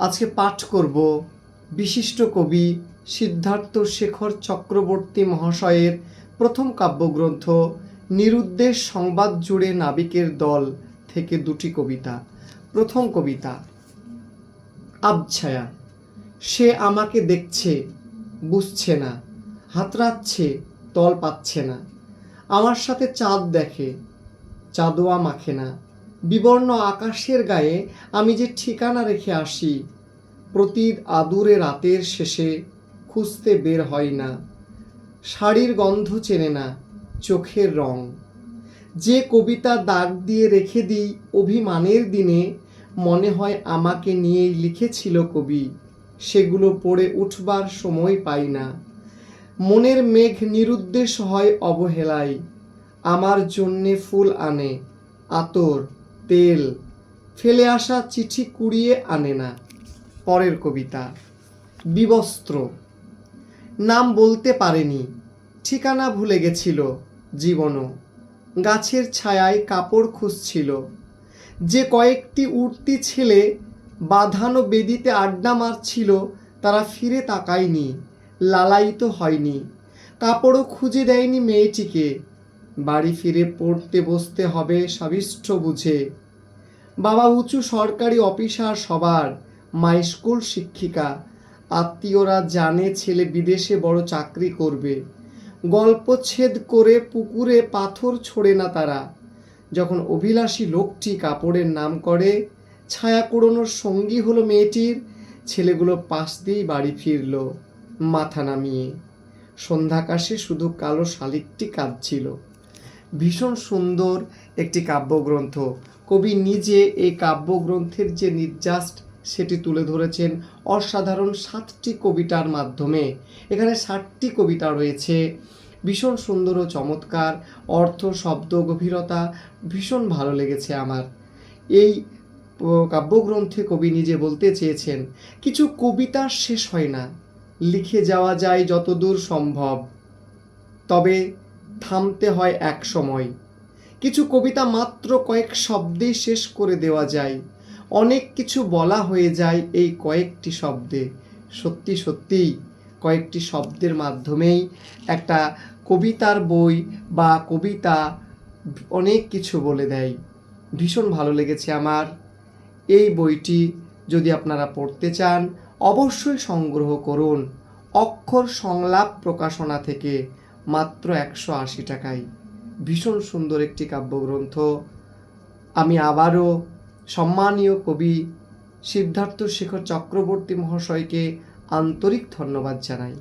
আজকে পাঠ করব বিশিষ্ট কবি সিদ্ধার্থ শেখর চক্রবর্তী মহাশয়ের প্রথম কাব্যগ্রন্থ নিরুদ্দেশ সংবাদ জুড়ে নাবিকের দল থেকে দুটি কবিতা। প্রথম কবিতা, আবছায়া। সে আমাকে দেখছে, বুঝছে না, হাতড়াচ্ছে, তল পাচ্ছে না। আমার সাথে চাঁদ দেখে, চাঁদোয়া মাখে না। বিবর্ণ আকাশের গায়ে আমি যে ঠিকানা রেখে আসি, প্রতি আদুরে রাতের শেষে খুঁজতে বের হয় না। শাড়ির গন্ধ চেনে না, চোখের রং। যে কবিতা দাগ দিয়ে রেখে দিই অভিমানের দিনে, মনে হয় আমাকে নিয়েই লিখেছিল কবি, সেগুলো পড়ে উঠবার সময় পাই না। মনের মেঘ নিরুদ্দেশ হয় অবহেলায়, আমার জন্যে ফুল আনে, আতর, তেল, ফেলে আসা চিঠি কুড়িয়ে আনে না। পরের কবিতা, বিবস্ত্র। নাম বলতে পারেনি, ঠিকানা ভুলে গেছিল জীবনও, গাছের ছায়ায় কাপড় খুঁজছিল। যে কয়েকটি উঠতি ছেলে বাঁধানো বেদিতে আড্ডা মারছিল, তারা ফিরে তাকায়নি, লালায়িত হয়নি, কাপড়ও খুঁজে দেয়নি মেয়েটিকে। বাড়ি ফিরে পড়তে বসতে হবে সাবিষ্ঠ বুঝে। বাবা উঁচু সরকারি অফিসার সবার, মা স্কুল শিক্ষিকা। আত্মীয়রা জানে ছেলে বিদেশে বড় চাকরি করবে। গল্পচ্ছেদ করে পুকুরে পাথর ছোড়ে না তারা। যখন অভিলাষী লোকটি কাপড়ের নাম করে, ছায়া কুড়োনোর সঙ্গী হলো মেয়েটির, ছেলেগুলো পাশ দিয়েই বাড়ি ফিরল মাথা নামিয়ে। সন্ধ্যাকাশে শুধু কালো শালিকটি কাঁদছিল। ভীষণ সুন্দর একটি কাব্যগ্রন্থ। কবি নিজে এই কাব্যগ্রন্থের যে নির্যাস সেটি তুলে ধরেছেন অসাধারণ 7টি কবিতার মাধ্যমে। এখানে 60টি কবিতা রয়েছে, ভীষণ সুন্দর ও চমৎকার। অর্থ, শব্দ, গভীরতা ভীষণ ভালো লেগেছে আমার। এই কাব্যগ্রন্থে কবি নিজে বলতে চেয়েছেন, কিছু কবিতা শেষ হয় না, লিখে যাওয়া যায় যতদূর সম্ভব, তবে থামতে হয় এক সময়। কিছু কবিতা মাত্র কয়েক শব্দে শেষ করে দেওয়া যায়, অনেক কিছু বলা হয়ে যায় এই কয়েকটি শব্দে। সত্যি সত্যিই কয়েকটি শব্দের মাধ্যমেই একটা কবিতার বই বা কবিতা অনেক কিছু বলে দেয়। ভীষণ ভালো লেগেছে আমার। এই বইটি যদি আপনারা পড়তে চান অবশ্যই সংগ্রহ করুন অক্ষর সংলাপ প্রকাশনা থেকে, মাত্র 180 টাকায়। ভীষণ সুন্দর একটি কাব্যগ্রন্থ। আমি আবারও সম্মানীয় কবি সিদ্ধার্থ শেখর চক্রবর্তী মহাশয়কে আন্তরিক ধন্যবাদ জানাই।